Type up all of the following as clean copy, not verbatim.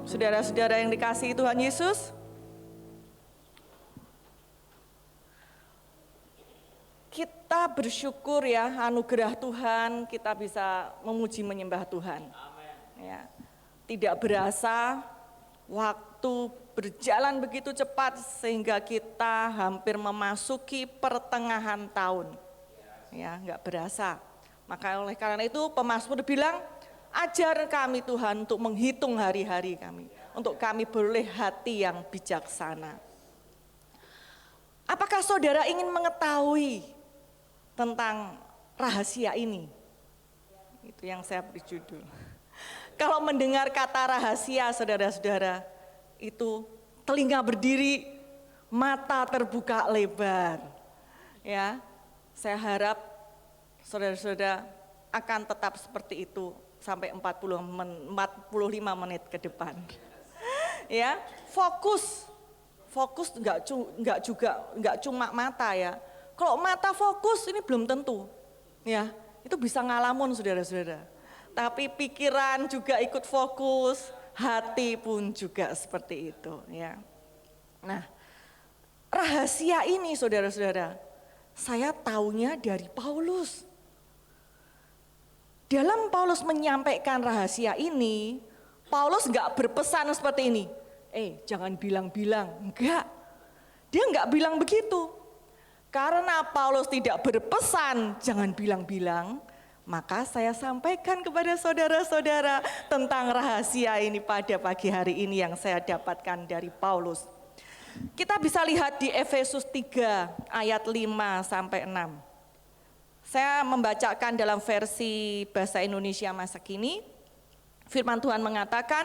Saudara-saudara yang dikasihi Tuhan Yesus, kita bersyukur ya, anugerah Tuhan kita bisa memuji menyembah Tuhan. Amen. Ya, tidak berasa waktu berjalan begitu cepat sehingga kita hampir memasuki pertengahan tahun. Ya, nggak berasa. Maka oleh karena itu pemazmur bilang, ajar kami Tuhan untuk menghitung hari-hari kami, untuk kami beroleh hati yang bijaksana. Apakah saudara ingin mengetahui tentang rahasia ini? Itu yang saya beri judul. Kalau mendengar kata rahasia, saudara-saudara, itu telinga berdiri, mata terbuka lebar. Ya, saya harap saudara-saudara akan tetap seperti itu sampai 45 menit ke depan. Ya, fokus nggak cuma mata ya. Kalau mata fokus ini belum tentu, ya itu bisa ngalamun saudara-saudara. Tapi pikiran juga ikut fokus, hati pun juga seperti itu, ya. Nah, rahasia ini saudara-saudara, saya taunya dari Paulus. Dalam Paulus menyampaikan rahasia ini, Paulus nggak berpesan seperti ini. Jangan bilang-bilang, enggak. Dia nggak bilang begitu. Karena Paulus tidak berpesan, jangan bilang-bilang, maka saya sampaikan kepada saudara-saudara tentang rahasia ini pada pagi hari ini yang saya dapatkan dari Paulus. Kita bisa lihat di Efesus 3 ayat 5 sampai 6. Saya membacakan dalam versi bahasa Indonesia masa kini. Firman Tuhan mengatakan,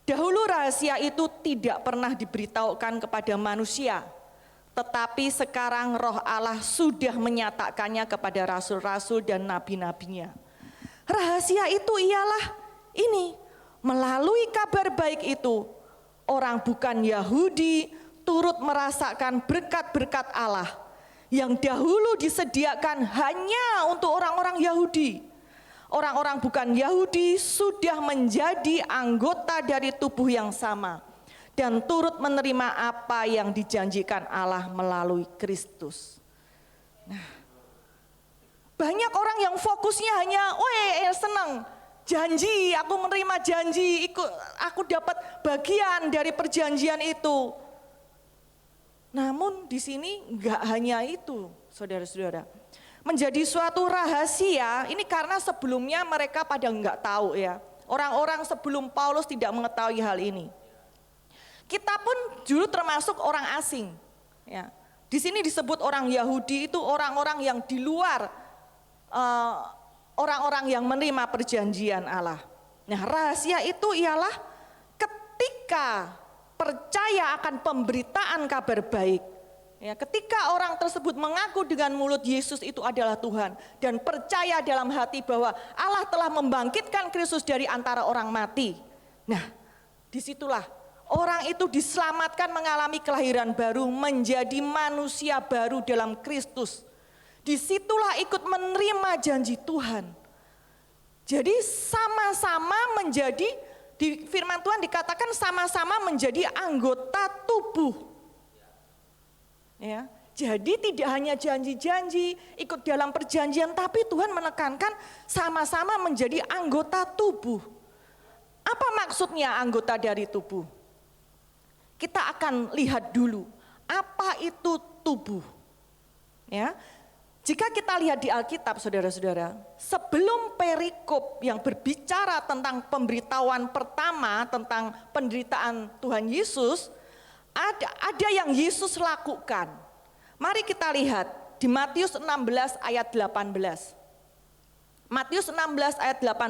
dahulu rahasia itu tidak pernah diberitahukan kepada manusia, tetapi sekarang Roh Allah sudah menyatakannya kepada rasul-rasul dan nabi-nabinya. Rahasia itu ialah ini, melalui kabar baik itu, orang bukan Yahudi turut merasakan berkat-berkat Allah yang dahulu disediakan hanya untuk orang-orang Yahudi. Orang-orang bukan Yahudi sudah menjadi anggota dari tubuh yang sama dan turut menerima apa yang dijanjikan Allah melalui Kristus. Nah, banyak orang yang fokusnya hanya, senang, janji, aku menerima janji, aku dapat bagian dari perjanjian itu. Namun di sini enggak hanya itu, saudara-saudara. Menjadi suatu rahasia, ini karena sebelumnya mereka pada enggak tahu ya. Orang-orang sebelum Paulus tidak mengetahui hal ini. Kita pun dulu termasuk orang asing. Ya. Di sini disebut orang Yahudi itu orang-orang yang di luar, orang-orang yang menerima perjanjian Allah. Nah, rahasia itu ialah ketika percaya akan pemberitaan kabar baik. Ya, ketika orang tersebut mengaku dengan mulut Yesus itu adalah Tuhan dan percaya dalam hati bahwa Allah telah membangkitkan Kristus dari antara orang mati. Nah, disitulah orang itu diselamatkan, mengalami kelahiran baru, menjadi manusia baru dalam Kristus. Disitulah ikut menerima janji Tuhan. Jadi sama-sama menjadi, di firman Tuhan dikatakan sama-sama menjadi anggota tubuh. Ya, jadi tidak hanya janji-janji ikut dalam perjanjian, tapi Tuhan menekankan sama-sama menjadi anggota tubuh. Apa maksudnya anggota dari tubuh? Kita akan lihat dulu apa itu tubuh. Ya, jika kita lihat di Alkitab, saudara-saudara, sebelum perikop yang berbicara tentang pemberitahuan pertama tentang penderitaan Tuhan Yesus, ada yang Yesus lakukan. Mari kita lihat di Matius 16 ayat 18. Matius 16 ayat 18,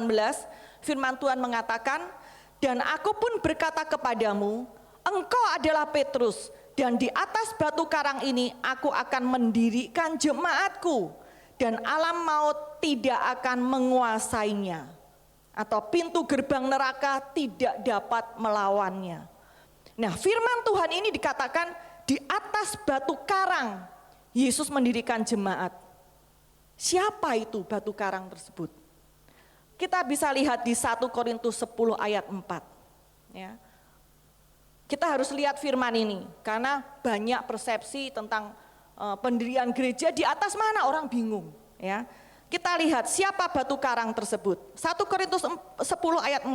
firman Tuhan mengatakan, dan aku pun berkata kepadamu, engkau adalah Petrus, dan di atas batu karang ini aku akan mendirikan jemaatku, dan alam maut tidak akan menguasainya, atau pintu gerbang neraka tidak dapat melawannya. Nah, firman Tuhan ini dikatakan di atas batu karang Yesus mendirikan jemaat. Siapa itu batu karang tersebut? Kita bisa lihat di 1 Korintus 10 ayat 4. Ya. Kita harus lihat firman ini, karena banyak persepsi tentang pendirian gereja di atas mana orang bingung. Ya. Kita lihat siapa batu karang tersebut. 1 Korintus 10 ayat 4,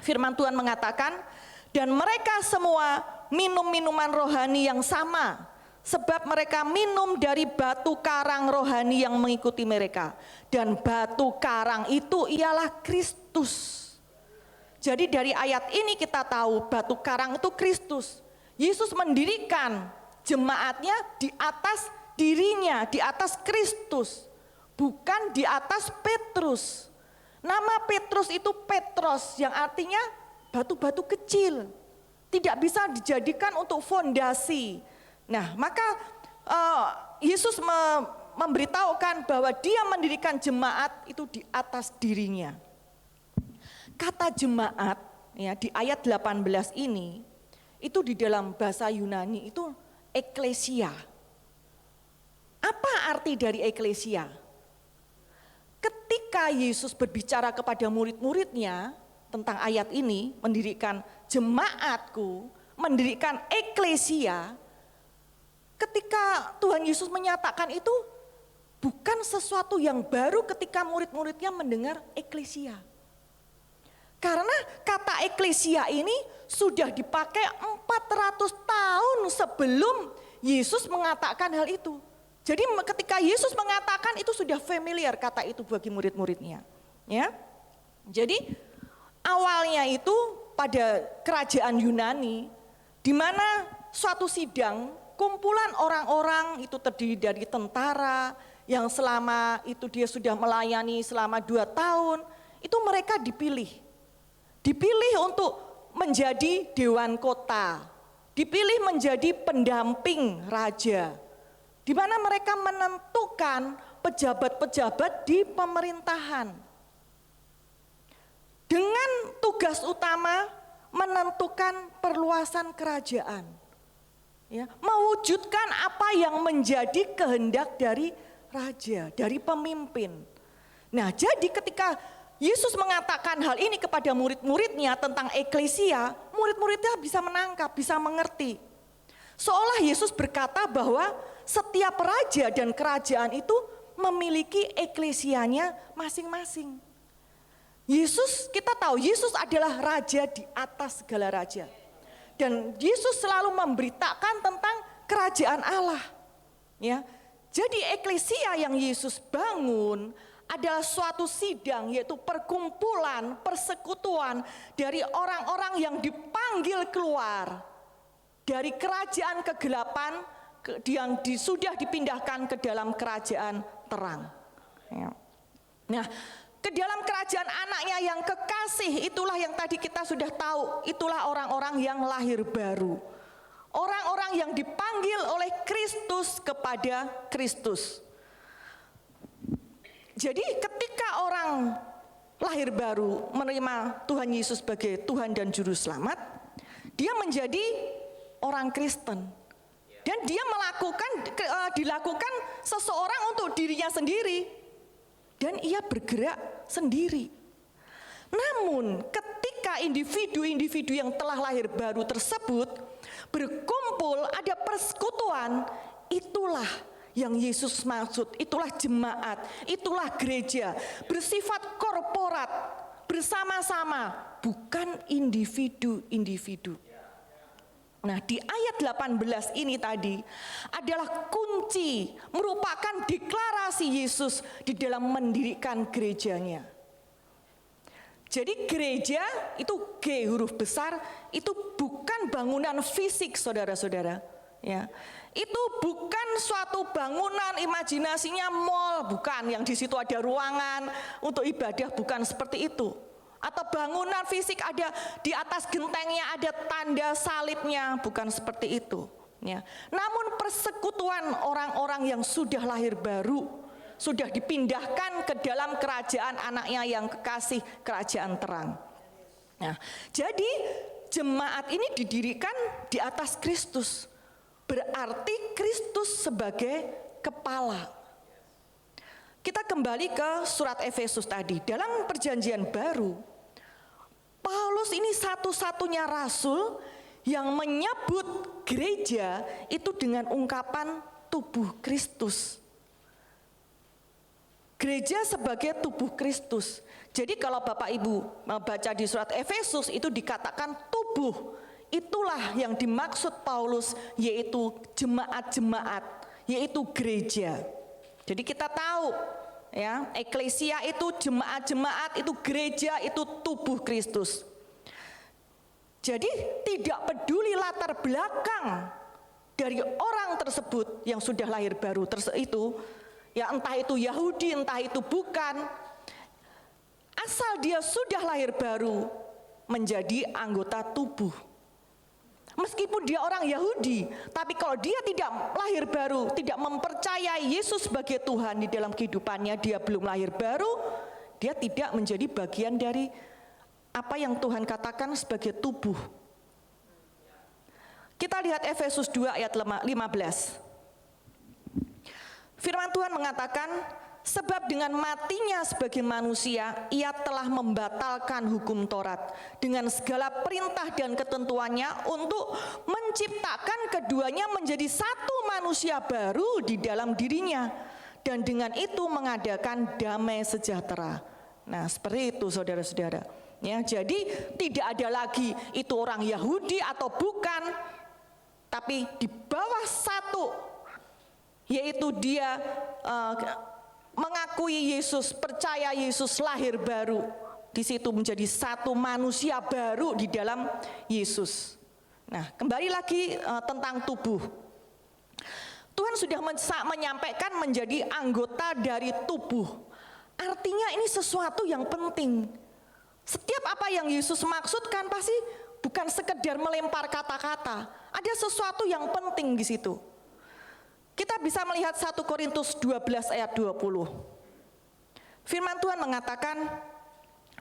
firman Tuhan mengatakan, dan mereka semua minum minuman rohani yang sama, sebab mereka minum dari batu karang rohani yang mengikuti mereka. Dan batu karang itu ialah Kristus. Jadi dari ayat ini kita tahu batu karang itu Kristus. Yesus mendirikan jemaatnya di atas dirinya, di atas Kristus, bukan di atas Petrus. Nama Petrus itu Petros, yang artinya batu-batu kecil, tidak bisa dijadikan untuk fondasi. Nah, maka Yesus memberitahukan bahwa dia mendirikan jemaat itu di atas dirinya. Kata jemaat ya di ayat 18 ini itu di dalam bahasa Yunani itu eklesia. Apa arti dari eklesia? Ketika Yesus berbicara kepada murid-muridnya tentang ayat ini, mendirikan jemaatku, mendirikan eklesia, ketika Tuhan Yesus menyatakan itu bukan sesuatu yang baru ketika murid-muridnya mendengar eklesia. Karena kata eklesia ini sudah dipakai 400 tahun sebelum Yesus mengatakan hal itu. Jadi ketika Yesus mengatakan itu sudah familiar kata itu bagi murid-muridnya. Ya. Jadi awalnya itu pada kerajaan Yunani, di mana suatu sidang, kumpulan orang-orang itu terdiri dari tentara yang selama itu dia sudah melayani selama 2 tahun, itu mereka dipilih untuk menjadi dewan kota, dipilih menjadi pendamping raja, di mana mereka menentukan pejabat-pejabat di pemerintahan. Dengan tugas utama menentukan perluasan kerajaan, ya, mewujudkan apa yang menjadi kehendak dari raja, dari pemimpin. Nah, jadi ketika Yesus mengatakan hal ini kepada murid-muridnya tentang eklesia, murid-muridnya bisa menangkap, bisa mengerti. Seolah Yesus berkata bahwa setiap raja dan kerajaan itu memiliki eklesianya masing-masing. Yesus, kita tahu Yesus adalah raja di atas segala raja. Dan Yesus selalu memberitakan tentang kerajaan Allah. Ya. Jadi eklesia yang Yesus bangun adalah suatu sidang, yaitu perkumpulan, persekutuan dari orang-orang yang dipanggil keluar dari kerajaan kegelapan yang sudah dipindahkan ke dalam kerajaan terang. Ya. Nah, ke dalam kerajaan anaknya yang kekasih, itulah yang tadi kita sudah tahu, itulah orang-orang yang lahir baru. Orang-orang yang dipanggil oleh Kristus kepada Kristus. Jadi ketika orang lahir baru menerima Tuhan Yesus sebagai Tuhan dan Juru Selamat, dia menjadi orang Kristen. Dan dia dilakukan seseorang untuk dirinya sendiri. Dan ia bergerak sendiri. Namun ketika individu-individu yang telah lahir baru tersebut berkumpul, ada persekutuan, itulah yang Yesus maksud, itulah jemaat, itulah gereja, bersifat korporat, bersama-sama, bukan individu-individu. Nah, di ayat 18 ini tadi adalah kunci, merupakan deklarasi Yesus di dalam mendirikan gerejanya. Jadi gereja itu G huruf besar, itu bukan bangunan fisik saudara-saudara. Ya, itu bukan suatu bangunan imajinasinya mall, bukan, yang di situ ada ruangan untuk ibadah, bukan seperti itu. Atau bangunan fisik ada di atas gentengnya ada tanda salibnya, bukan seperti itu. Ya. Namun persekutuan orang-orang yang sudah lahir baru, sudah dipindahkan ke dalam kerajaan anaknya yang kekasih, kerajaan terang. Nah, jadi jemaat ini didirikan di atas Kristus, berarti Kristus sebagai kepala. Kita kembali ke surat Efesus tadi. Dalam perjanjian baru, Paulus Paulus ini satu-satunya rasul yang menyebut gereja itu dengan ungkapan tubuh Kristus. Gereja sebagai tubuh Kristus. Jadi kalau Bapak Ibu baca di surat Efesus itu dikatakan tubuh. Itulah yang dimaksud Paulus, yaitu jemaat-jemaat, yaitu gereja. Jadi kita tahu ya, eklesia itu jemaat-jemaat, itu gereja, itu tubuh Kristus. Jadi tidak peduli latar belakang dari orang tersebut yang sudah lahir baru itu, ya entah itu Yahudi, entah itu bukan, asal dia sudah lahir baru menjadi anggota tubuh. Meskipun dia orang Yahudi, tapi kalau dia tidak lahir baru, tidak mempercayai Yesus sebagai Tuhan di dalam kehidupannya, dia belum lahir baru, dia tidak menjadi bagian dari apa yang Tuhan katakan sebagai tubuh. Kita lihat Efesus 2 ayat 15. Firman Tuhan mengatakan, sebab dengan matinya sebagai manusia, ia telah membatalkan hukum Taurat dengan segala perintah dan ketentuannya untuk menciptakan keduanya menjadi satu manusia baru di dalam dirinya, dan dengan itu mengadakan damai sejahtera. Nah, seperti itu saudara-saudara. Ya, jadi tidak ada lagi itu orang Yahudi atau bukan, tapi di bawah satu, yaitu dia mengakui Yesus, percaya Yesus, lahir baru. Di situ menjadi satu manusia baru di dalam Yesus. Nah, kembali lagi tentang tubuh. Tuhan sudah menyampaikan menjadi anggota dari tubuh. Artinya ini sesuatu yang penting. Setiap apa yang Yesus maksudkan pasti bukan sekedar melempar kata-kata. Ada sesuatu yang penting di situ. Kita bisa melihat 1 Korintus 12 ayat 20. Firman Tuhan mengatakan,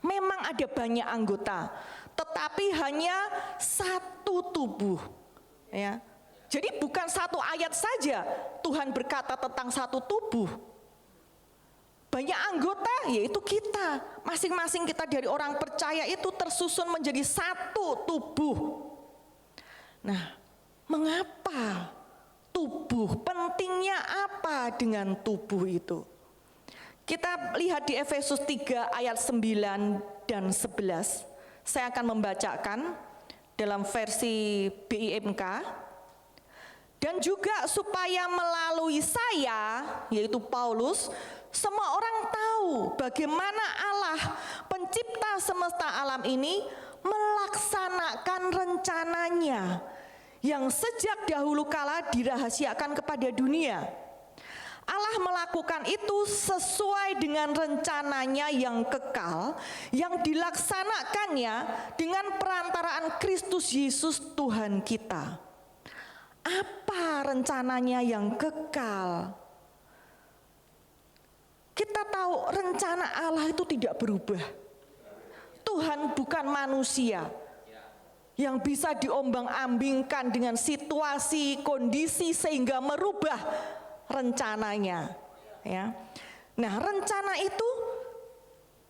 memang ada banyak anggota, tetapi hanya satu tubuh. Ya. Jadi bukan satu ayat saja Tuhan berkata tentang satu tubuh. Banyak anggota, yaitu kita. Masing-masing kita dari orang percaya itu tersusun menjadi satu tubuh. Nah, mengapa tubuh? Pentingnya apa dengan tubuh itu? Kita lihat di Efesus 3 ayat 9 dan 11. Saya akan membacakan dalam versi BIMK. Dan juga supaya melalui saya, yaitu Paulus, semua orang tahu bagaimana Allah pencipta semesta alam ini melaksanakan rencananya yang sejak dahulu kala dirahasiakan kepada dunia. Allah melakukan itu sesuai dengan rencananya yang kekal, yang dilaksanakannya dengan perantaraan Kristus Yesus Tuhan kita. Apa rencananya yang kekal? Kita tahu rencana Allah itu tidak berubah. Tuhan bukan manusia yang bisa diombang-ambingkan dengan situasi, kondisi sehingga merubah rencananya. Ya. Nah, rencana itu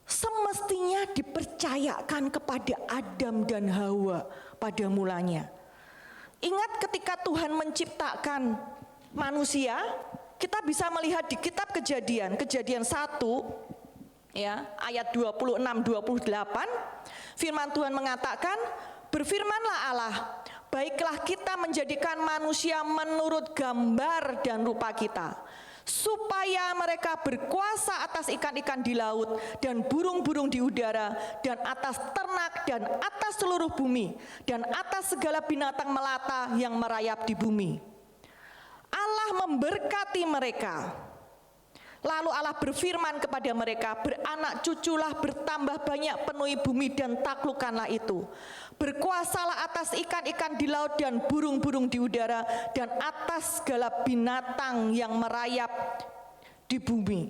semestinya dipercayakan kepada Adam dan Hawa pada mulanya. Ingat ketika Tuhan menciptakan manusia, kita bisa melihat di kitab Kejadian 1 ya, ayat 26-28, firman Tuhan mengatakan, berfirmanlah Allah, baiklah kita menjadikan manusia menurut gambar dan rupa kita, supaya mereka berkuasa atas ikan-ikan di laut dan burung-burung di udara dan atas ternak dan atas seluruh bumi dan atas segala binatang melata yang merayap di bumi. Allah memberkati mereka. Lalu Allah berfirman kepada mereka, beranak cuculah, bertambah banyak, penuhi bumi dan taklukkanlah itu. Berkuasalah atas ikan-ikan di laut dan burung-burung di udara dan atas segala binatang yang merayap di bumi.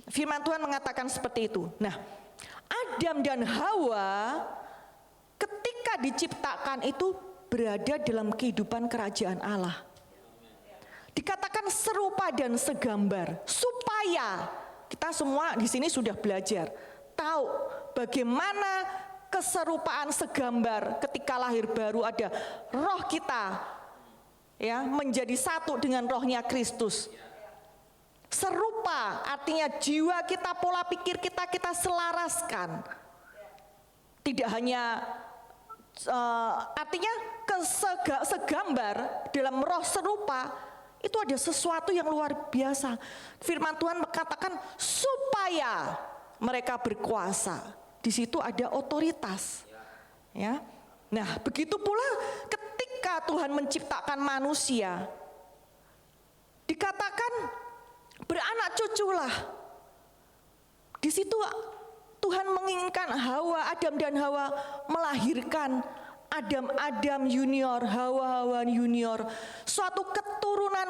Firman Tuhan mengatakan seperti itu. Nah, Adam dan Hawa ketika diciptakan itu berada dalam kehidupan kerajaan Allah. Dikatakan serupa dan segambar, supaya kita semua di sini sudah belajar tahu bagaimana keserupaan segambar ketika lahir baru ada roh kita ya menjadi satu dengan rohnya Kristus. Serupa artinya jiwa kita, pola pikir kita selaraskan. Tidak hanya artinya segambar dalam roh serupa, itu ada sesuatu yang luar biasa. Firman Tuhan mengatakan supaya mereka berkuasa. Di situ ada otoritas. Ya. Nah, begitu pula ketika Tuhan menciptakan manusia, dikatakan beranak cuculah. Di situ Tuhan menginginkan Adam dan Hawa melahirkan Adam junior, Hawa junior, suatu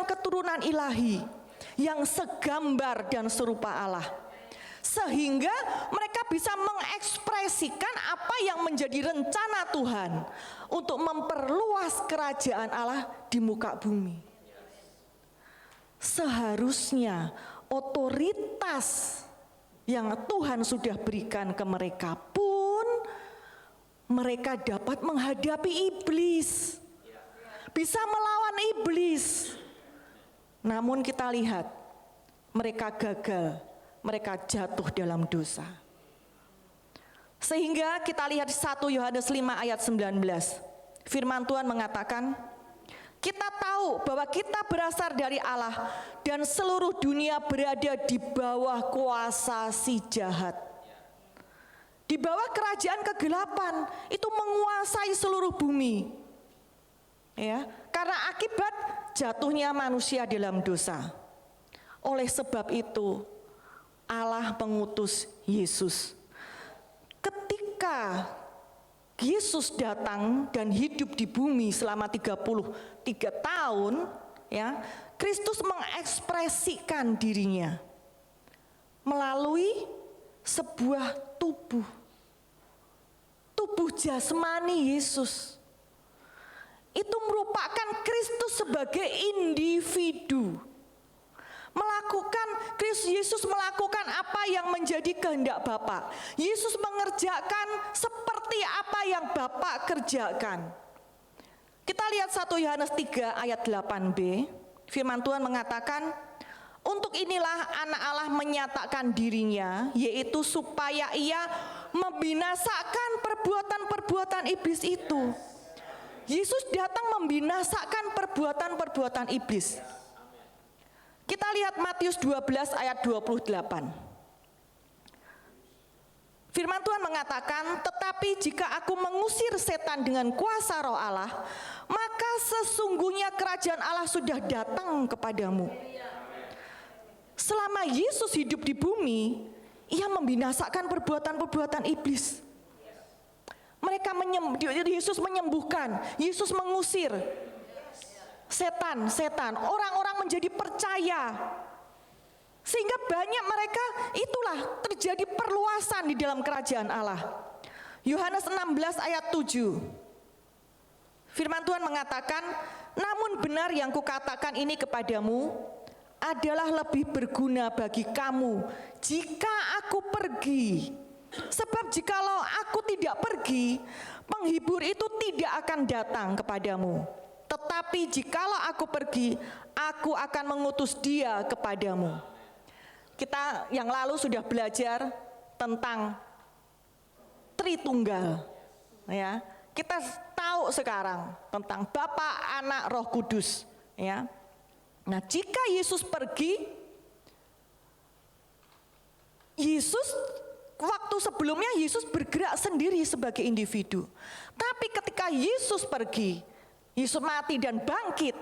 keturunan ilahi yang segambar dan serupa Allah. Sehingga mereka bisa mengekspresikan apa yang menjadi rencana Tuhan untuk memperluas kerajaan Allah di muka bumi. Seharusnya otoritas yang Tuhan sudah berikan ke mereka pun mereka dapat menghadapi iblis, bisa melawan iblis. Namun kita lihat mereka gagal, mereka jatuh dalam dosa. Sehingga kita lihat 1 Yohanes 5 ayat 19. Firman Tuhan mengatakan, kita tahu bahwa kita berasal dari Allah dan seluruh dunia berada di bawah kuasa si jahat. Di bawah kerajaan kegelapan itu menguasai seluruh bumi. Ya, karena akibat jatuhnya manusia dalam dosa. Oleh sebab itu Allah mengutus Yesus. Ketika Yesus datang dan hidup di bumi selama 33 tahun, ya, Kristus mengekspresikan dirinya melalui sebuah tubuh jasmani Yesus. Itu merupakan Kristus sebagai individu. Yesus melakukan apa yang menjadi kehendak Bapa. Yesus mengerjakan seperti apa yang Bapa kerjakan. Kita lihat 1 Yohanes 3 ayat 8b. Firman Tuhan mengatakan, untuk inilah anak Allah menyatakan dirinya, yaitu supaya ia membinasakan perbuatan-perbuatan iblis itu. Yesus datang membinasakan perbuatan-perbuatan iblis. Kita lihat Matius 12 ayat 28. Firman Tuhan mengatakan, tetapi jika aku mengusir setan dengan kuasa roh Allah, maka sesungguhnya kerajaan Allah sudah datang kepadamu. Selama Yesus hidup di bumi, ia membinasakan perbuatan-perbuatan iblis. Yesus menyembuhkan, Yesus mengusir setan, orang-orang menjadi percaya. Sehingga banyak mereka itulah terjadi perluasan di dalam kerajaan Allah. Yohanes 16 ayat 7. Firman Tuhan mengatakan, namun benar yang kukatakan ini kepadamu adalah lebih berguna bagi kamu jika aku pergi. Sebab jikalau aku tidak pergi, penghibur itu tidak akan datang kepadamu. Tetapi jikalau aku pergi, aku akan mengutus dia kepadamu. Kita yang lalu sudah belajar tentang Tritunggal, ya. Kita tahu sekarang tentang Bapa, Anak, Roh Kudus, ya. Nah, jika Yesus pergi, waktu sebelumnya Yesus bergerak sendiri sebagai individu. Tapi ketika Yesus pergi, Yesus mati dan bangkit,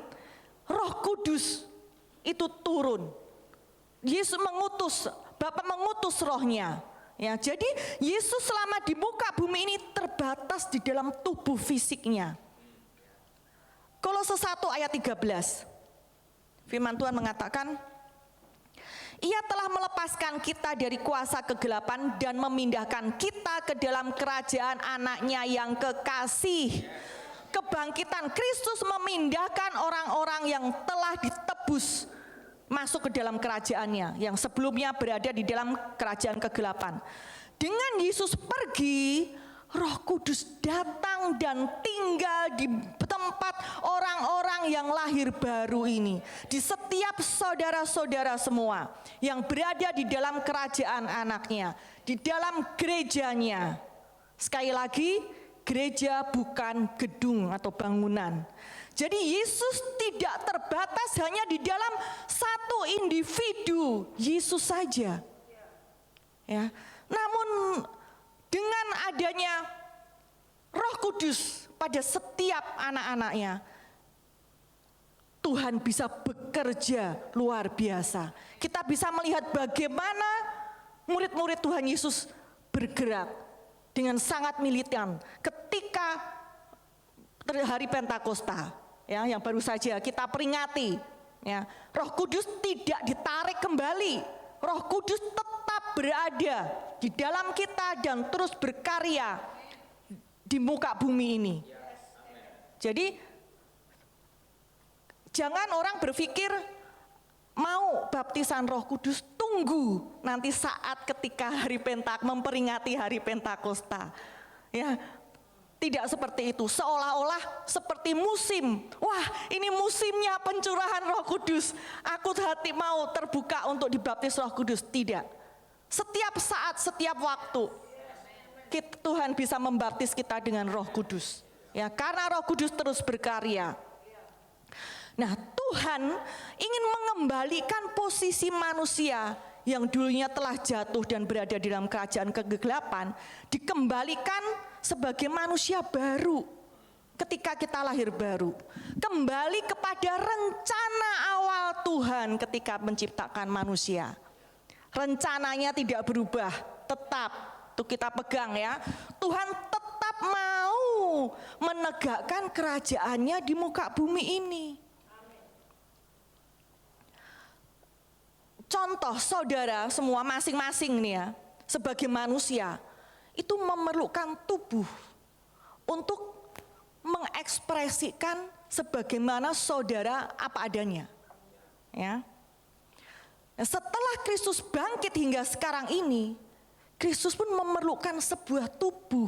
Roh Kudus itu turun. Yesus mengutus, Bapa mengutus rohnya. Ya, jadi Yesus selama di muka bumi ini terbatas di dalam tubuh fisiknya. Kolose 1 ayat 13. Firman Tuhan mengatakan, ia telah melepaskan kita dari kuasa kegelapan dan memindahkan kita ke dalam kerajaan anaknya yang kekasih. Kebangkitan Kristus memindahkan orang-orang yang telah ditebus masuk ke dalam kerajaannya, yang sebelumnya berada di dalam kerajaan kegelapan. Dengan Yesus pergi, Roh Kudus datang dan tinggal di tempat orang-orang yang lahir baru ini. Di setiap saudara-saudara semua yang berada di dalam kerajaan anaknya, di dalam gerejanya. Sekali lagi, gereja bukan gedung atau bangunan. Jadi Yesus tidak terbatas hanya di dalam satu individu, Yesus saja. Ya. Namun dengan adanya Roh Kudus pada setiap anak-anaknya, Tuhan bisa bekerja luar biasa. Kita bisa melihat bagaimana murid-murid Tuhan Yesus bergerak dengan sangat militan ketika hari Pentakosta, ya, yang baru saja kita peringati. Ya, Roh Kudus tidak ditarik kembali. Roh Kudus tetap berada di dalam kita dan terus berkarya di muka bumi ini. Jadi jangan orang berpikir mau baptisan Roh Kudus, tunggu nanti saat ketika memperingati hari Pentakosta. Ya, tidak seperti itu, seolah-olah seperti musim. Wah, ini musimnya pencurahan Roh Kudus. Aku hati mau terbuka untuk dibaptis Roh Kudus. Tidak. Setiap saat, setiap waktu, Tuhan bisa membaptis kita dengan Roh Kudus. Ya, karena Roh Kudus terus berkarya. Nah, Tuhan ingin mengembalikan posisi manusia yang dulunya telah jatuh dan berada di dalam kerajaan kegelapan, dikembalikan sebagai manusia baru ketika kita lahir baru. Kembali kepada rencana awal Tuhan ketika menciptakan manusia. Rencananya tidak berubah, tetap, itu kita pegang ya. Tuhan tetap mau menegakkan kerajaannya di muka bumi ini. Contoh saudara semua masing-masing nih ya, sebagai manusia itu memerlukan tubuh untuk mengekspresikan sebagaimana saudara apa adanya. Ya. Setelah Kristus bangkit hingga sekarang ini, Kristus pun memerlukan sebuah tubuh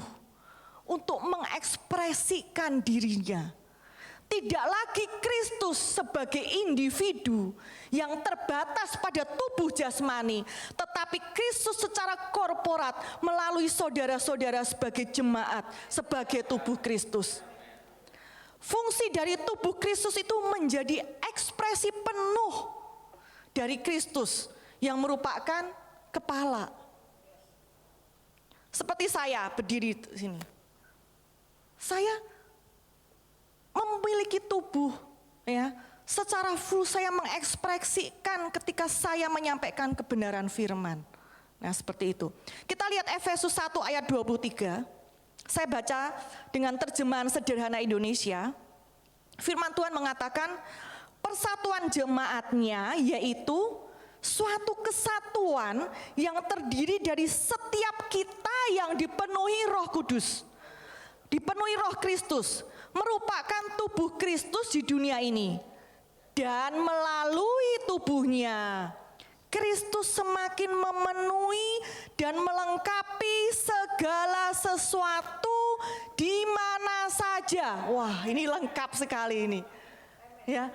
untuk mengekspresikan dirinya. Tidak lagi Kristus sebagai individu yang terbatas pada tubuh jasmani, tetapi Kristus secara korporat melalui saudara-saudara sebagai jemaat, sebagai tubuh Kristus. Fungsi dari tubuh Kristus itu menjadi ekspresi penuh dari Kristus yang merupakan kepala. Seperti saya berdiri di sini. Saya memiliki tubuh, ya, secara full saya mengekspresikan ketika saya menyampaikan kebenaran firman. Nah, seperti itu. Kita lihat Efesus 1 ayat 23. Saya baca dengan terjemahan sederhana Indonesia. Firman Tuhan mengatakan, persatuan jemaatnya yaitu suatu kesatuan yang terdiri dari setiap kita yang dipenuhi Roh Kudus, dipenuhi Roh Kristus, merupakan tubuh Kristus di dunia ini. Dan melalui tubuhnya, Kristus semakin memenuhi dan melengkapi segala sesuatu di mana saja. Wah, ini lengkap sekali ini. Ya,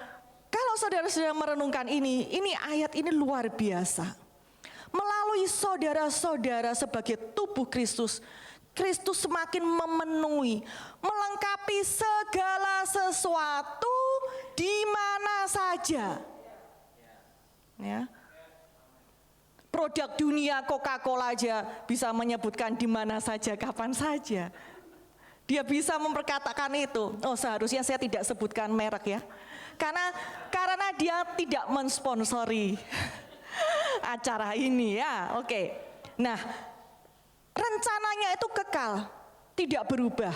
kalau saudara-saudara merenungkan ini ayat ini luar biasa. Melalui saudara-saudara sebagai tubuh Kristus, Kristus semakin memenuhi, melengkapi segala sesuatu di mana saja. Ya. Produk dunia Coca-Cola aja bisa menyebutkan di mana saja, kapan saja. Dia bisa memperkatakan itu. Oh, seharusnya saya tidak sebutkan merek ya. Karena dia tidak mensponsori acara ini ya. Oke. Nah, rencananya itu kekal, tidak berubah.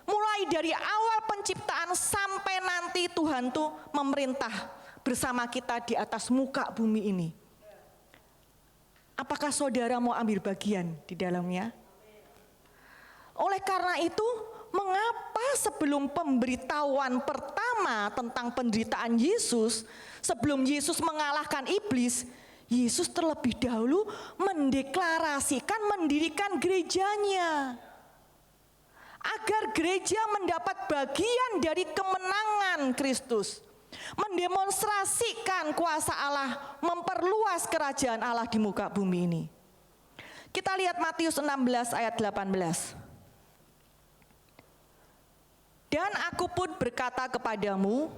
Mulai dari awal penciptaan sampai nanti Tuhan tuh memerintah bersama kita di atas muka bumi ini. Apakah saudara mau ambil bagian di dalamnya? Oleh karena itu, mengapa sebelum pemberitahuan pertama tentang penderitaan Yesus, sebelum Yesus mengalahkan iblis, Yesus terlebih dahulu mendeklarasikan mendirikan gerejanya. agar gereja mendapat bagian dari kemenangan Kristus, mendemonstrasikan kuasa Allah, memperluas kerajaan Allah di muka bumi ini. Kita lihat Matius 16 ayat 18. Dan aku pun berkata kepadamu,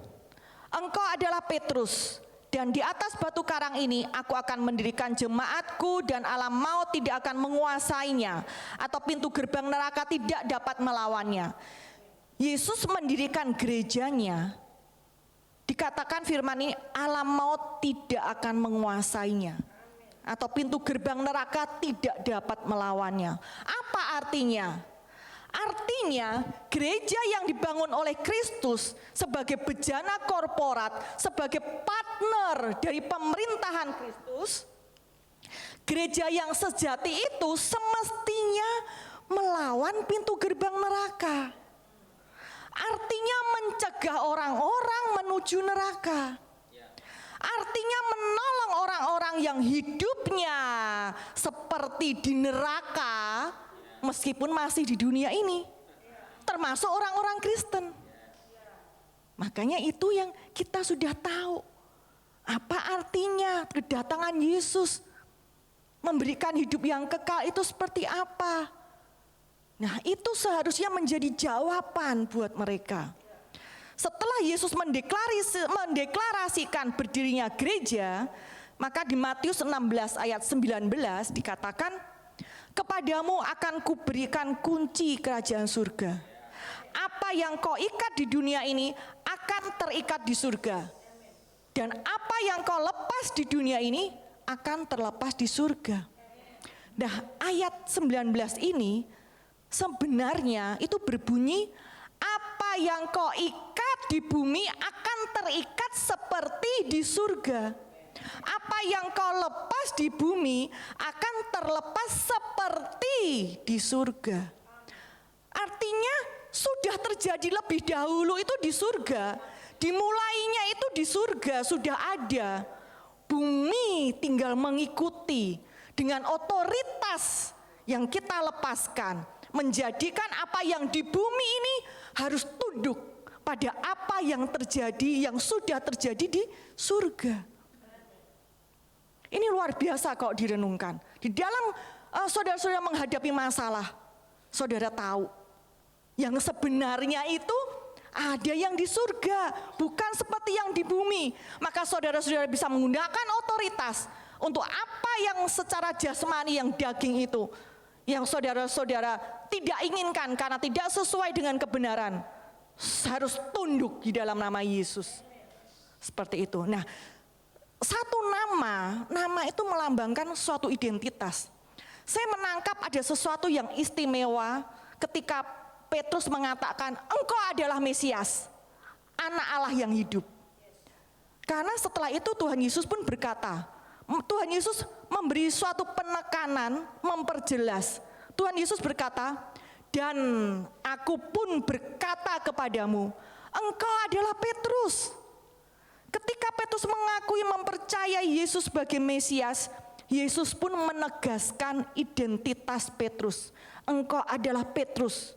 engkau adalah Petrus, dan di atas batu karang ini aku akan mendirikan jemaatku, dan alam maut tidak akan menguasainya, atau pintu gerbang neraka tidak dapat melawannya. Yesus mendirikan gerejanya, dikatakan firman ini, alam maut tidak akan menguasainya, atau pintu gerbang neraka tidak dapat melawannya. Apa artinya? Artinya gereja yang dibangun oleh Kristus sebagai bejana korporat, sebagai partner dari pemerintahan Kristus, gereja yang sejati itu semestinya melawan pintu gerbang neraka. Artinya mencegah orang-orang menuju neraka. Artinya menolong orang-orang yang hidupnya seperti di neraka, meskipun masih di dunia ini, termasuk orang-orang Kristen. Makanya itu yang kita sudah tahu. Apa artinya kedatangan Yesus, memberikan hidup yang kekal itu seperti apa? Nah, itu seharusnya menjadi jawaban buat mereka. Setelah Yesus mendeklarasikan berdirinya gereja, maka di Matius 16 ayat 19 dikatakan, kepadamu akan kuberikan kunci kerajaan surga. Apa yang kau ikat di dunia ini akan terikat di surga. Dan apa yang kau lepas di dunia ini akan terlepas di surga. Nah, ayat 19 ini sebenarnya itu berbunyi, apa yang kau ikat di bumi akan terikat seperti di surga. Apa yang kau lepas di bumi akan terlepas seperti di surga. Artinya sudah terjadi lebih dahulu itu di surga. Dimulainya itu di surga sudah ada. Bumi tinggal mengikuti dengan otoritas yang kita lepaskan. Menjadikan apa yang di bumi ini harus tunduk pada apa yang terjadi, yang sudah terjadi di surga. Ini luar biasa kalau direnungkan. Di dalam saudara-saudara menghadapi masalah, saudara tahu yang sebenarnya itu ada yang di surga, bukan seperti yang di bumi. Maka saudara-saudara bisa menggunakan otoritas untuk apa yang secara jasmani, yang daging itu, yang saudara-saudara tidak inginkan karena tidak sesuai dengan kebenaran, harus tunduk di dalam nama Yesus. Seperti itu. Nah, satu nama itu melambangkan suatu identitas. Saya menangkap ada sesuatu yang istimewa ketika Petrus mengatakan, engkau adalah Mesias, anak Allah yang hidup. Karena setelah itu Tuhan Yesus pun berkata, Tuhan Yesus memberi suatu penekanan, memperjelas. Tuhan Yesus berkata, dan aku pun berkata kepadamu, engkau adalah Petrus. Ketika Petrus mengakui mempercayai Yesus sebagai Mesias, Yesus pun menegaskan identitas Petrus. Engkau adalah Petrus.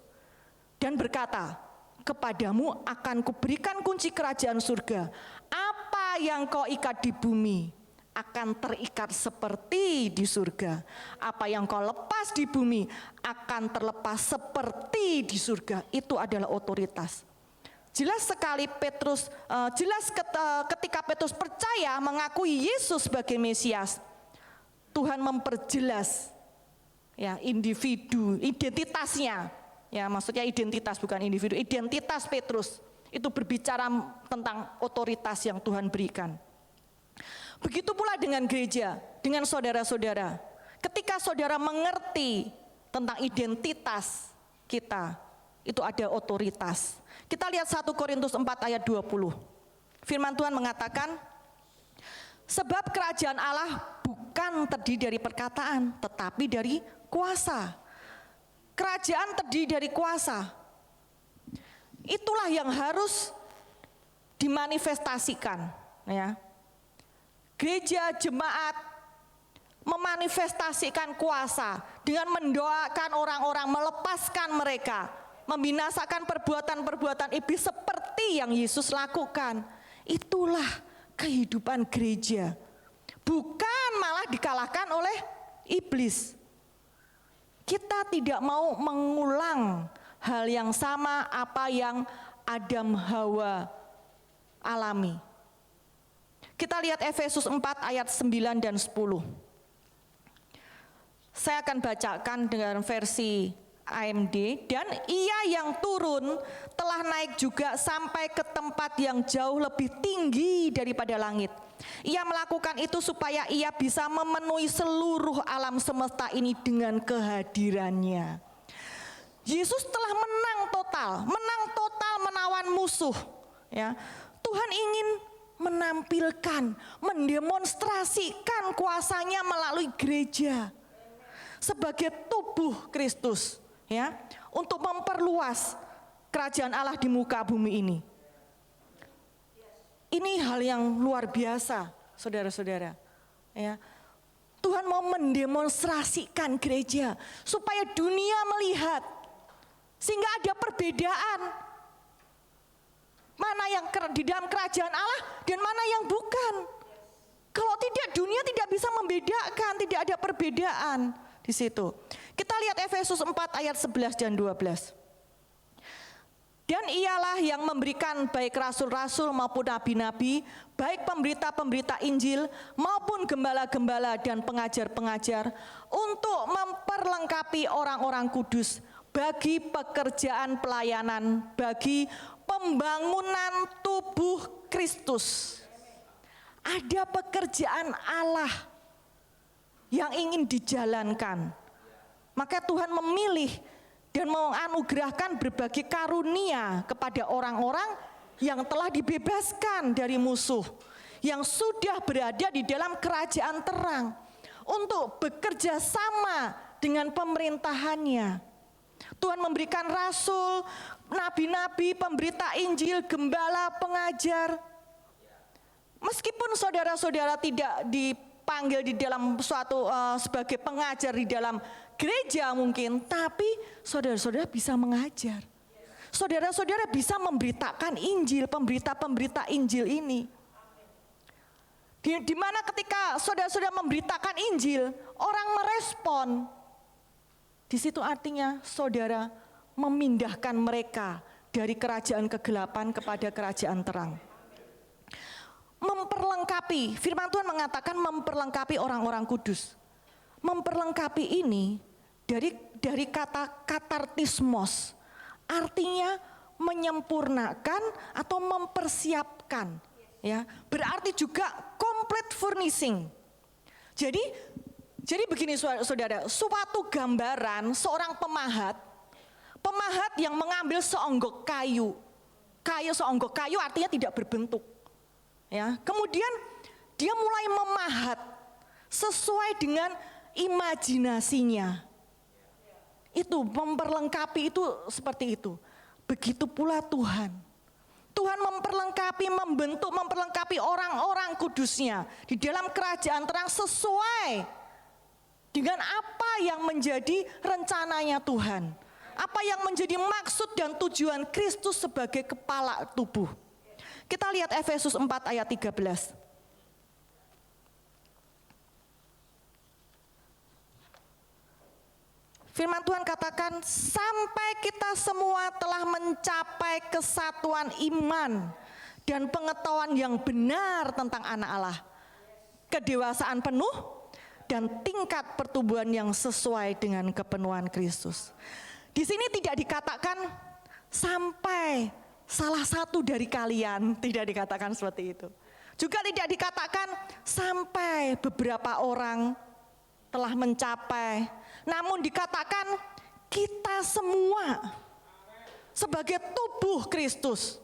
Dan berkata, kepadamu akan kuberikan kunci kerajaan surga. Apa yang kau ikat di bumi akan terikat seperti di surga. Apa yang kau lepas di bumi akan terlepas seperti di surga. Itu adalah otoritas. Jelas sekali Petrus, ketika Petrus percaya mengakui Yesus sebagai Mesias, Tuhan memperjelas ya individu, identitasnya. Ya, maksudnya identitas bukan individu, identitas Petrus itu berbicara tentang otoritas yang Tuhan berikan. Begitu pula dengan gereja, dengan saudara-saudara. Ketika saudara mengerti tentang identitas kita, itu ada otoritas. Kita lihat 1 Korintus 4 ayat 20. Firman Tuhan mengatakan, sebab kerajaan Allah bukan terdiri dari perkataan, tetapi dari kuasa. Kerajaan terdiri dari kuasa. Itulah yang harus dimanifestasikan, ya. Gereja, jemaat memanifestasikan kuasa dengan mendoakan orang-orang, melepaskan mereka, membinasakan perbuatan-perbuatan iblis seperti yang Yesus lakukan. Itulah kehidupan gereja. Bukan malah dikalahkan oleh iblis. Kita tidak mau mengulang hal yang sama apa yang Adam Hawa alami. Kita lihat Efesus 4 ayat 9 dan 10. Saya akan bacakan dengan versi AMD. Dan ia yang turun telah naik juga sampai ke tempat yang jauh lebih tinggi daripada langit. Ia melakukan itu supaya ia bisa memenuhi seluruh alam semesta ini dengan kehadirannya. Yesus telah menang total menawan musuh. Ya, Tuhan ingin menampilkan, mendemonstrasikan kuasanya melalui gereja sebagai tubuh Kristus, ya, untuk memperluas kerajaan Allah di muka bumi ini. Ini hal yang luar biasa, saudara-saudara. Ya, Tuhan mau mendemonstrasikan gereja supaya dunia melihat, sehingga ada perbedaan mana yang di dalam kerajaan Allah dan mana yang bukan. Kalau tidak, dunia tidak bisa membedakan, tidak ada perbedaan di situ. Kita lihat Efesus 4 ayat 11 dan 12. Dan ialah yang memberikan baik rasul-rasul maupun nabi-nabi, baik pemberita-pemberita Injil maupun gembala-gembala dan pengajar-pengajar, untuk memperlengkapi orang-orang kudus bagi pekerjaan pelayanan, bagi pembangunan tubuh Kristus. Ada pekerjaan Allah yang ingin dijalankan. Maka Tuhan memilih dan menganugerahkan berbagai karunia kepada orang-orang yang telah dibebaskan dari musuh, yang sudah berada di dalam kerajaan terang, untuk bekerja sama dengan pemerintahannya. Tuhan memberikan rasul, nabi-nabi, pemberita Injil, gembala, pengajar. Meskipun saudara-saudara tidak dipanggil di dalam suatu sebagai pengajar di dalam gereja mungkin, tapi saudara-saudara bisa mengajar. Saudara-saudara bisa memberitakan Injil, pemberita-pemberita Injil ini. Di mana ketika saudara-saudara memberitakan Injil, orang merespon. Di situ artinya saudara memindahkan mereka dari kerajaan kegelapan kepada kerajaan terang. Memperlengkapi, firman Tuhan mengatakan memperlengkapi orang-orang kudus. Memperlengkapi ini dari kata katartismos, artinya menyempurnakan atau mempersiapkan, ya. Berarti juga complete furnishing. Jadi begini saudara, suatu gambaran seorang pemahat yang mengambil seonggok kayu seonggok kayu artinya tidak berbentuk. Ya, kemudian dia mulai memahat sesuai dengan imajinasinya. Itu memperlengkapi, itu seperti itu. Begitu pula Tuhan. Tuhan memperlengkapi, membentuk, memperlengkapi orang-orang kudusnya di dalam kerajaan terang sesuai dengan apa yang menjadi rencananya Tuhan. Apa yang menjadi maksud dan tujuan Kristus sebagai kepala tubuh. Kita lihat Efesus 4 ayat 13. Firman Tuhan katakan, sampai kita semua telah mencapai kesatuan iman dan pengetahuan yang benar tentang anak Allah, kedewasaan penuh dan tingkat pertumbuhan yang sesuai dengan kepenuhan Kristus. Di sini tidak dikatakan sampai salah satu dari kalian, tidak dikatakan seperti itu. Juga tidak dikatakan sampai beberapa orang telah mencapai, namun dikatakan kita semua sebagai tubuh Kristus,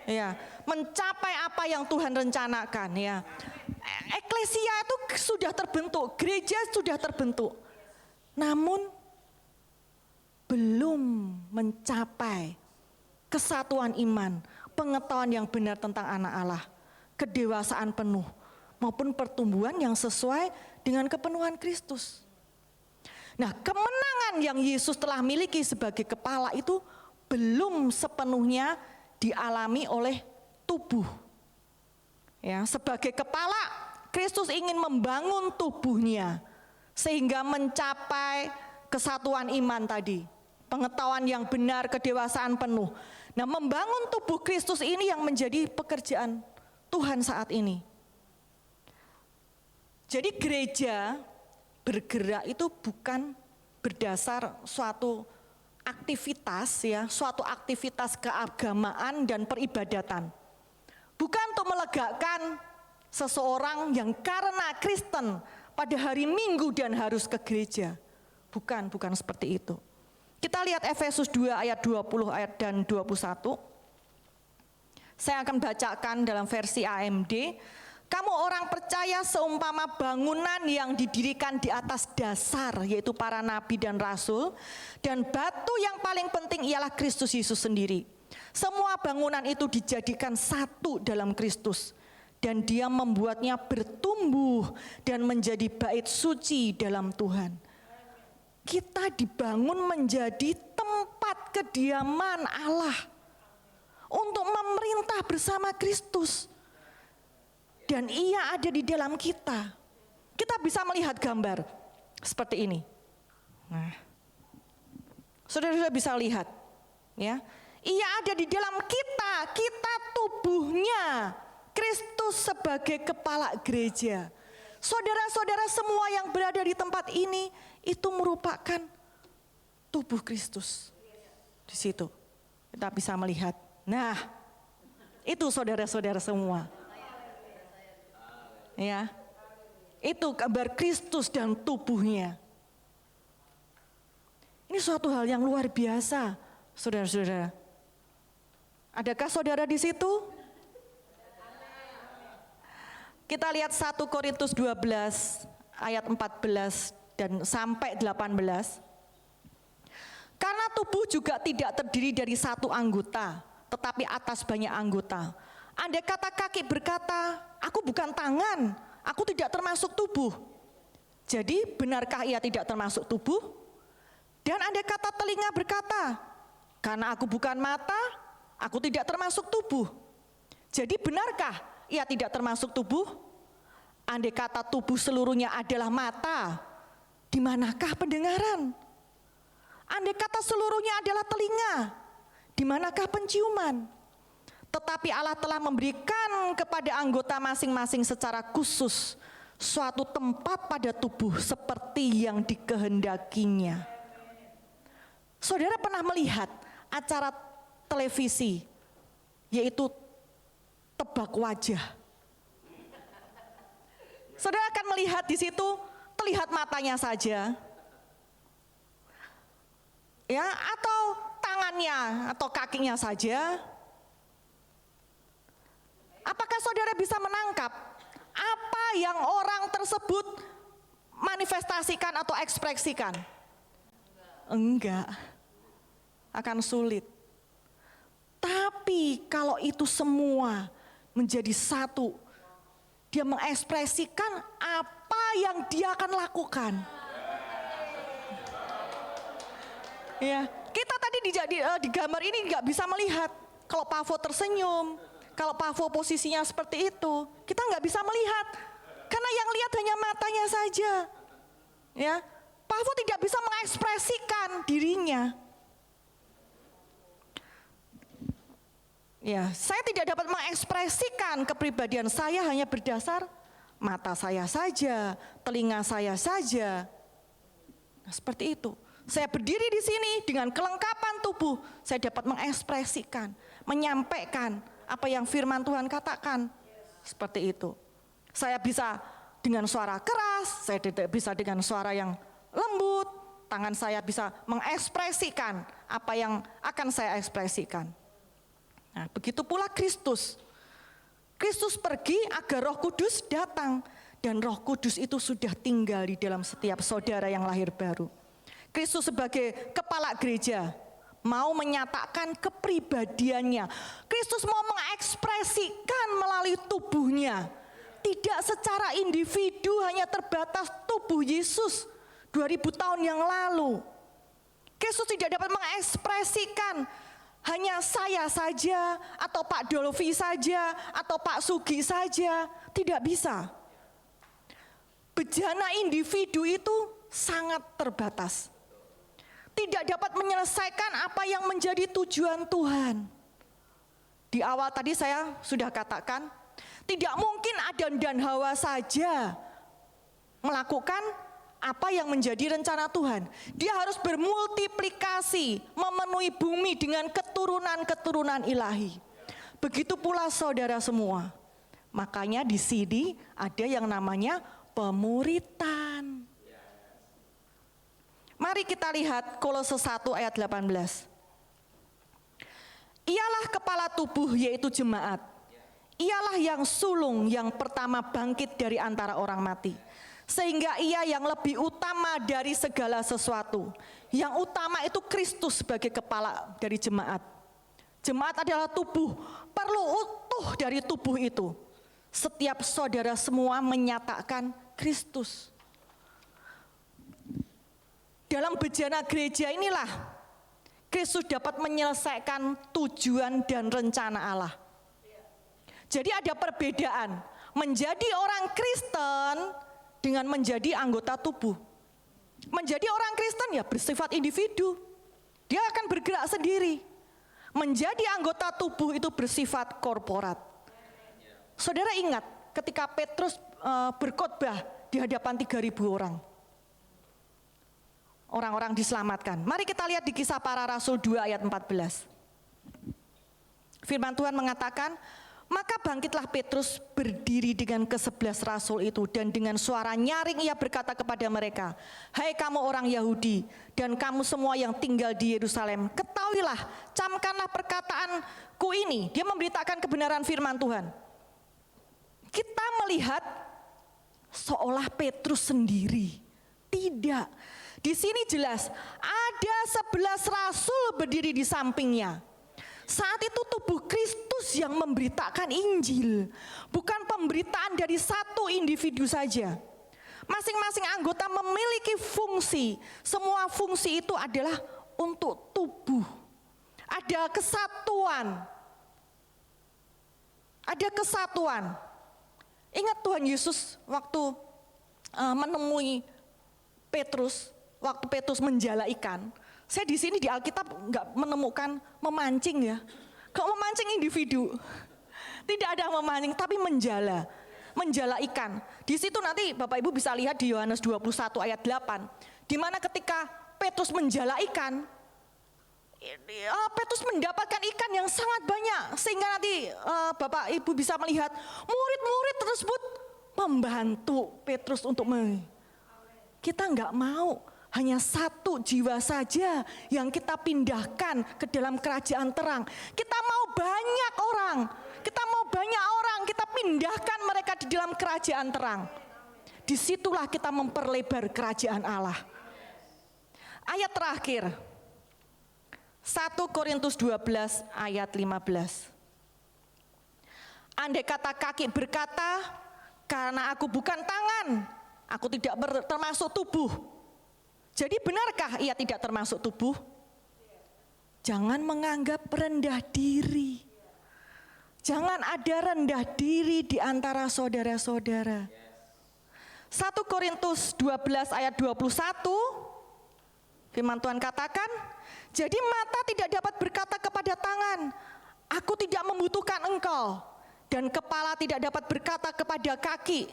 ya, mencapai apa yang Tuhan rencanakan, ya. Eklesia itu sudah terbentuk, gereja sudah terbentuk, namun belum mencapai kesatuan iman, pengetahuan yang benar tentang anak Allah, kedewasaan penuh, maupun pertumbuhan yang sesuai dengan kepenuhan Kristus. Nah, kemenangan yang Yesus telah miliki sebagai kepala itu belum sepenuhnya dialami oleh tubuh. Ya, sebagai kepala, Kristus ingin membangun tubuhnya sehingga mencapai kesatuan iman tadi, pengetahuan yang benar, kedewasaan penuh. Nah, membangun tubuh Kristus ini yang menjadi pekerjaan Tuhan saat ini. Jadi gereja bergerak itu bukan berdasar suatu aktivitas, ya, suatu aktivitas keagamaan dan peribadatan. Bukan untuk melegakan seseorang yang karena Kristen pada hari Minggu dan harus ke gereja. Bukan seperti itu. Kita lihat Efesus 2 ayat 20 ayat dan 21. Saya akan bacakan dalam versi AMD. Kamu orang percaya seumpama bangunan yang didirikan di atas dasar, yaitu para nabi dan rasul, dan batu yang paling penting ialah Kristus Yesus sendiri. Semua bangunan itu dijadikan satu dalam Kristus, dan Dia membuatnya bertumbuh dan menjadi bait suci dalam Tuhan. Kita dibangun menjadi tempat kediaman Allah untuk memerintah bersama Kristus. Dan Ia ada di dalam kita. Kita bisa melihat gambar seperti ini. Nah, saudara-saudara bisa lihat, ya. Ia ada di dalam kita, kita tubuhnya. Kristus sebagai kepala gereja. Saudara-saudara semua yang berada di tempat ini itu merupakan tubuh Kristus. Di situ kita bisa melihat. Nah, itu saudara-saudara semua. Ya, itu gambar Kristus dan tubuhnya. Ini suatu hal yang luar biasa, saudara-saudara. Adakah saudara di situ? Kita lihat 1 Korintus 12 ayat 14 dan sampai 18. Karena tubuh juga tidak terdiri dari satu anggota, tetapi atas banyak anggota. Andai kata kaki berkata, aku bukan tangan, aku tidak termasuk tubuh. Jadi benarkah ia tidak termasuk tubuh? Dan andai kata telinga berkata, karena aku bukan mata, aku tidak termasuk tubuh. Jadi benarkah ia tidak termasuk tubuh? Andai kata tubuh seluruhnya adalah mata, di manakah pendengaran? Andai kata seluruhnya adalah telinga, di manakah penciuman? Tetapi Allah telah memberikan kepada anggota masing-masing secara khusus suatu tempat pada tubuh seperti yang dikehendakinya. Saudara pernah melihat acara televisi yaitu tebak wajah? Saudara akan melihat di situ terlihat matanya saja, ya, atau tangannya atau kakinya saja. Apakah saudara bisa menangkap apa yang orang tersebut manifestasikan atau ekspresikan? Enggak, akan sulit. Tapi kalau itu semua menjadi satu, dia mengekspresikan apa yang dia akan lakukan. Ya, kita tadi di gambar ini nggak bisa melihat kalau Pavo tersenyum. Kalau Pavo posisinya seperti itu, kita nggak bisa melihat, karena yang lihat hanya matanya saja. Ya, Pavo tidak bisa mengekspresikan dirinya. Ya, saya tidak dapat mengekspresikan kepribadian saya hanya berdasar mata saya saja, telinga saya saja. Nah, seperti itu. Saya berdiri di sini dengan kelengkapan tubuh, saya dapat mengekspresikan, menyampaikan apa yang firman Tuhan katakan. Seperti itu. Saya bisa dengan suara keras, saya tidak bisa dengan suara yang lembut. Tangan saya bisa mengekspresikan apa yang akan saya ekspresikan. Nah, begitu pula Kristus. Kristus pergi agar Roh Kudus datang, dan Roh Kudus itu sudah tinggal di dalam setiap saudara yang lahir baru. Kristus sebagai kepala gereja mau menyatakan kepribadiannya. Kristus mau mengekspresikan melalui tubuhnya. Tidak secara individu, hanya terbatas tubuh Yesus 2000 tahun yang lalu. Kristus tidak dapat mengekspresikan hanya saya saja, atau Pak Dolvi saja, atau Pak Sugi saja, tidak bisa. Bejana individu itu sangat terbatas. Tidak dapat menyelesaikan apa yang menjadi tujuan Tuhan. Di awal tadi saya sudah katakan, tidak mungkin Adam dan Hawa saja melakukan apa yang menjadi rencana Tuhan. Dia harus bermultiplikasi, memenuhi bumi dengan keturunan-keturunan ilahi. Begitu pula saudara semua. Makanya di sini ada yang namanya pemuritan. Mari kita lihat Kolose 1 ayat 18. Ialah kepala tubuh, yaitu jemaat. Ialah yang sulung yang pertama bangkit dari antara orang mati, sehingga ia yang lebih utama dari segala sesuatu. Yang utama itu Kristus sebagai kepala dari jemaat. Jemaat adalah tubuh, perlu utuh dari tubuh itu. Setiap saudara semua menyatakan Kristus. Dalam bejana gereja inilah Kristus dapat menyelesaikan tujuan dan rencana Allah. Jadi ada perbedaan menjadi orang Kristen dengan menjadi anggota tubuh. Menjadi orang Kristen ya bersifat individu. Dia akan bergerak sendiri. Menjadi anggota tubuh itu bersifat korporat. Saudara ingat ketika Petrus berkhotbah di hadapan 3.000 orang. Orang-orang diselamatkan. Mari kita lihat di Kisah Para Rasul 2 ayat 14. Firman Tuhan mengatakan, maka bangkitlah Petrus berdiri dengan ke-11 rasul itu, dan dengan suara nyaring ia berkata kepada mereka, hai kamu orang Yahudi dan kamu semua yang tinggal di Yerusalem, ketahuilah, camkanlah perkataanku ini. Dia memberitakan kebenaran firman Tuhan. Kita melihat seolah Petrus sendiri. Tidak. Di sini jelas ada 11 rasul berdiri di sampingnya. Saat itu tubuh Kristus yang memberitakan Injil, bukan pemberitaan dari satu individu saja. Masing-masing anggota memiliki fungsi. Semua fungsi itu adalah untuk tubuh. Ada kesatuan. Ada kesatuan. Ingat Tuhan Yesus waktu menemui Petrus, waktu Petrus menjala ikan. Saya di sini di Alkitab nggak menemukan memancing ya. Kalau memancing individu, tidak ada memancing, tapi menjala ikan. Di situ nanti Bapak Ibu bisa lihat di Yohanes 21 ayat 8, di mana ketika Petrus menjala ikan, Petrus mendapatkan ikan yang sangat banyak, sehingga nanti Bapak Ibu bisa melihat murid-murid tersebut membantu Petrus untuk kita nggak mau hanya satu jiwa saja yang kita pindahkan ke dalam kerajaan terang. Kita mau banyak orang, kita pindahkan mereka di dalam kerajaan terang. Disitulah kita memperlebar kerajaan Allah. Ayat terakhir, 1 Korintus 12 ayat 15. Andai kata kaki berkata, karena aku bukan tangan, aku tidak termasuk tubuh. Jadi benarkah ia tidak termasuk tubuh? Jangan menganggap rendah diri. Jangan ada rendah diri di antara saudara-saudara. 1 Korintus 12 ayat 21, firman Tuhan katakan, jadi mata tidak dapat berkata kepada tangan, aku tidak membutuhkan engkau. Dan kepala tidak dapat berkata kepada kaki,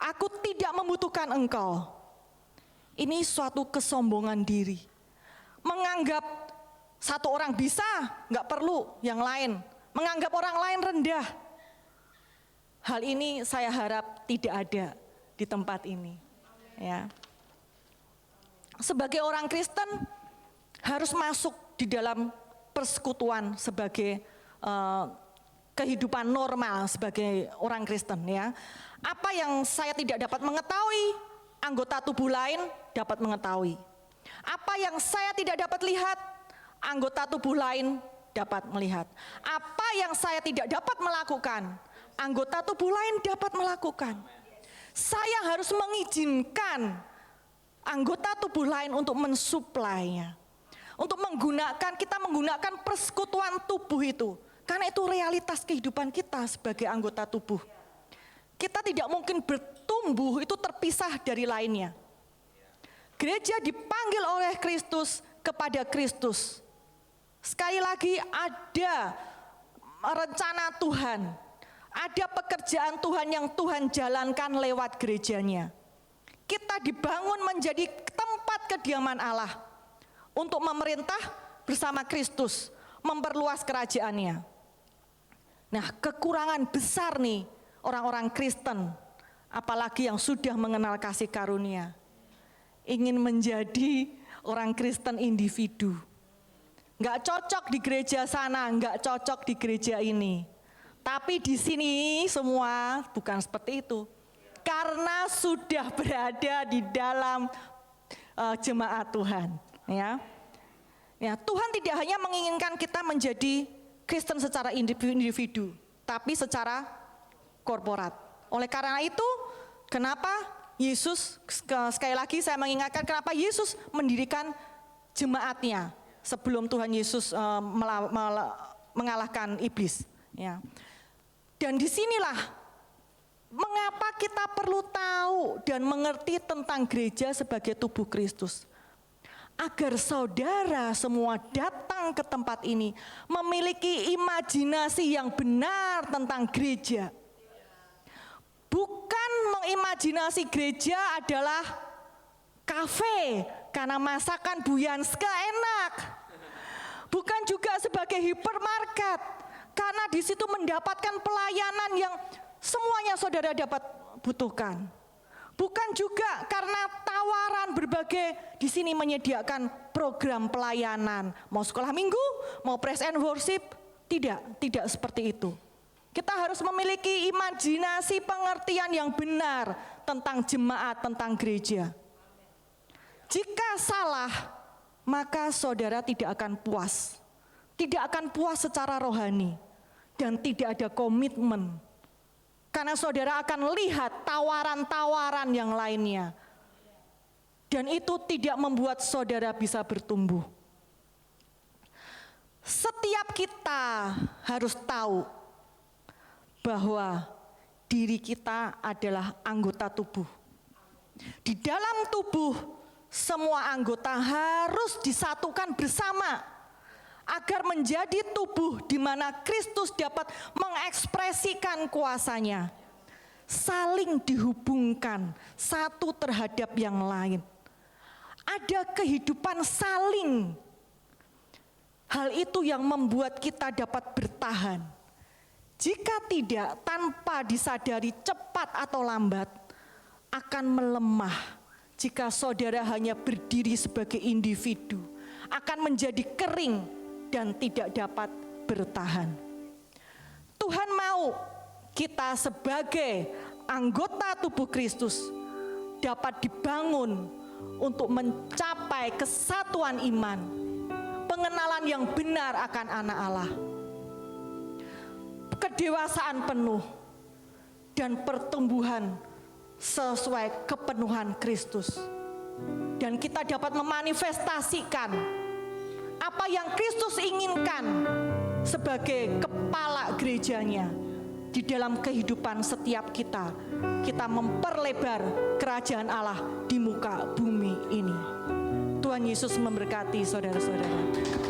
aku tidak membutuhkan engkau. Ini suatu kesombongan diri. Menganggap satu orang bisa, nggak perlu yang lain. Menganggap orang lain rendah. Hal ini saya harap tidak ada di tempat ini. Ya. Sebagai orang Kristen harus masuk di dalam persekutuan sebagai kehidupan normal sebagai orang Kristen. Ya. Apa yang saya tidak dapat mengetahui, anggota tubuh lain dapat mengetahui. Apa yang saya tidak dapat lihat, anggota tubuh lain dapat melihat. Apa yang saya tidak dapat melakukan, anggota tubuh lain dapat melakukan. Saya harus mengizinkan anggota tubuh lain untuk mensuplainya. Untuk kita menggunakan persekutuan tubuh itu. Karena itu realitas kehidupan kita sebagai anggota tubuh. Kita tidak mungkin bertumbuh itu terpisah dari lainnya. Gereja dipanggil oleh Kristus kepada Kristus. Sekali lagi ada rencana Tuhan. Ada pekerjaan Tuhan yang Tuhan jalankan lewat gerejanya. Kita dibangun menjadi tempat kediaman Allah untuk memerintah bersama Kristus, memperluas kerajaannya. Nah, kekurangan besar nih orang-orang Kristen, apalagi yang sudah mengenal kasih karunia, ingin menjadi orang Kristen individu. Nggak cocok di gereja sana, nggak cocok di gereja ini. Tapi di sini semua bukan seperti itu. Karena sudah berada di dalam jemaat Tuhan, ya. Ya, Tuhan tidak hanya menginginkan kita menjadi Kristen secara individu, tapi secara korporat. Oleh karena itu, kenapa Yesus, sekali lagi saya mengingatkan kenapa Yesus mendirikan jemaatnya sebelum Tuhan Yesus mengalahkan iblis. Ya. Dan disinilah mengapa kita perlu tahu dan mengerti tentang gereja sebagai tubuh Kristus. Agar saudara semua datang ke tempat ini memiliki imajinasi yang benar tentang gereja. Bukan mengimajinasi gereja adalah kafe karena masakan Bu Yanska enak. Bukan juga sebagai hipermarket karena di situ mendapatkan pelayanan yang semuanya saudara dapat butuhkan. Bukan juga karena tawaran berbagai di sini menyediakan program pelayanan, mau sekolah minggu, mau praise and worship, tidak seperti itu. Kita harus memiliki imajinasi pengertian yang benar tentang jemaat, tentang gereja. Jika salah, maka saudara tidak akan puas. Tidak akan puas secara rohani dan tidak ada komitmen. Karena saudara akan lihat tawaran-tawaran yang lainnya. Dan itu tidak membuat saudara bisa bertumbuh. Setiap kita harus tahu bahwa diri kita adalah anggota tubuh. Di dalam tubuh, semua anggota harus disatukan bersama agar menjadi tubuh di mana Kristus dapat mengekspresikan kuasanya. Saling dihubungkan satu terhadap yang lain. Ada kehidupan saling. Hal itu yang membuat kita dapat bertahan. Jika tidak, tanpa disadari cepat atau lambat, akan melemah. Jika saudara hanya berdiri sebagai individu, akan menjadi kering dan tidak dapat bertahan. Tuhan mau kita sebagai anggota tubuh Kristus dapat dibangun untuk mencapai kesatuan iman, pengenalan yang benar akan anak Allah, kedewasaan penuh, dan pertumbuhan sesuai kepenuhan Kristus. Dan kita dapat memanifestasikan apa yang Kristus inginkan sebagai kepala gerejanya di dalam kehidupan setiap kita. Kita memperlebar kerajaan Allah di muka bumi ini. Tuhan Yesus memberkati saudara-saudara.